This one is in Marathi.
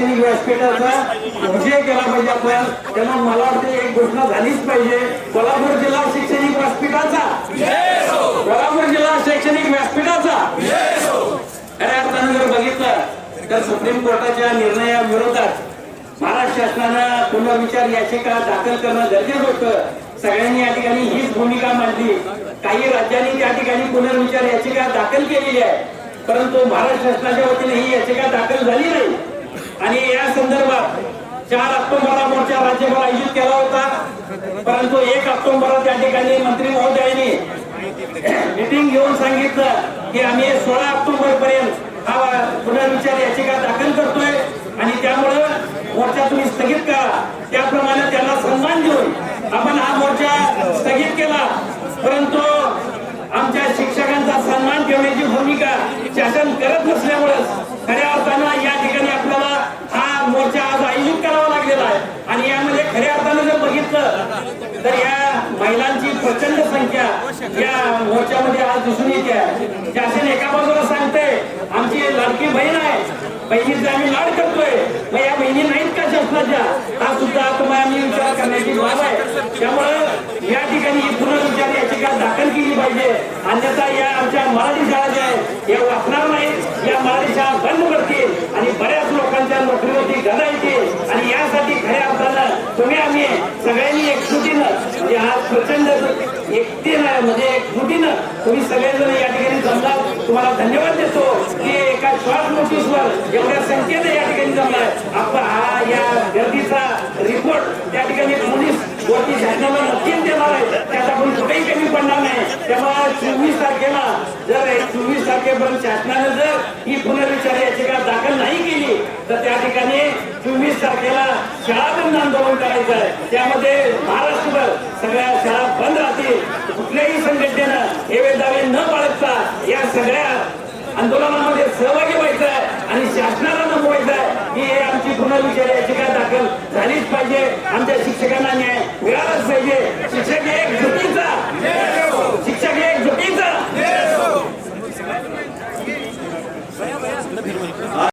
शैक्षणिक व्यासपीठाचा विजय केला पाहिजे आपण. त्यामुळे मला वाटतं एक घोषणा झालीच पाहिजे. कोल्हापूर जिल्हा शैक्षणिक व्यासपीठाचा, कोल्हापूर जिल्हा शैक्षणिक व्यासपीठाचा खऱ्या अर्थानं जर बघितलं तर सुप्रीम कोर्टाच्या निर्णयाविरोधात महाराष्ट्र शासनानं पुनर्विचार याचिका दाखल करणं गरजेचं होतं. सगळ्यांनी या ठिकाणी हीच भूमिका मांडली. काही राज्यांनी त्या ठिकाणी पुनर्विचार याचिका दाखल केलेली आहे, परंतु महाराष्ट्र शासनाच्या वतीने ही याचिका दाखल झाली नाही. आणि या संदर्भात 4 ऑक्टोबरला मोर्चा राज्यभर आयोजित केला होता, परंतु 1 ऑक्टोबरला त्या ठिकाणी मंत्री महोदयांनी मीटिंग घेऊन सांगितलं की आम्ही 16 ऑक्टोबर पर्यंत हा पुनर्विचार याचिका दाखल करतोय आणि त्यामुळं मोर्चा तुम्ही स्थगित करा. त्याप्रमाणे त्यांना सन्मान देऊन आपण हा मोर्चा स्थगित केला. परंतु आमच्या शिक्षकांचा सन्मान ठेवण्याची भूमिका शासन करत नसल्यामुळे खऱ्या अर्थानं या ठिकाणी आपल्याला हा मोर्चा आज आयोजित करावा लागलेला आहे. आणि यामध्ये खऱ्या अर्थानं जर बघितलं तर या महिलांची प्रचंड संख्या या मोर्चामध्ये आज दिसून येते. शासन एका बाजूला सांगते आमची लाडकी बहीण आहे, बहिणीचा आम्ही लाड करतोय, मग या बहिणी नाहीत का शासनाच्या? हा सुद्धा तुम्हाला आम्ही विचार करण्याची बाब आहे. त्यामुळे या ठिकाणी पुनर्विचार याचिका दाखल केली पाहिजे. अन्यथा या आमच्या मराठी शाळा ज्या आहेत या वाचणार नाहीत, या मराठी शाळा बंद करतील आणि बऱ्याच लोकांच्या नोकरीवरती गदा येतील. आणि यासाठी खऱ्या अर्थानं तुम्ही आम्ही सगळ्यांनी एकजुटीनं म्हणजे आज प्रचंड एकतेनं म्हणजे एकजुटीनं तुम्ही सगळेजण या ठिकाणी जमला. तुम्हाला धन्यवाद देतो की एका शॉर्ट नोटीसवर एवढ्या संख्येने या ठिकाणी जमलाय. आपण हा या गर्दीचा रिपोर्ट त्या ठिकाणी पोलीस वरती शासनाला नक्कीच देणार आहे, त्यात आपण कुठेही कमी पडणार नाही. त्यामुळे 24 तारखेला जर 24 तारखेपर्यंत शासनाने जर ही पुनर्विचार याचिका दाखल नाही केली तर त्या ठिकाणी 24 तारखेला शाळा बंद आंदोलन करायचं आहे. त्यामध्ये महाराष्ट्रभर सगळ्या शाळा बंद राहतील. कुठल्याही संघटनेनं हे दावे न बाळगता या सगळ्या आंदोलनामध्ये सहभागी व्हायचं आहे आणि शासनाला नमवायचं आहे की हे आमची पुनर्विचार याचिका दाखल झालीच पाहिजे. आमच्या शिक्षकांना न्याय मिळालाच पाहिजे. शिक्षक एक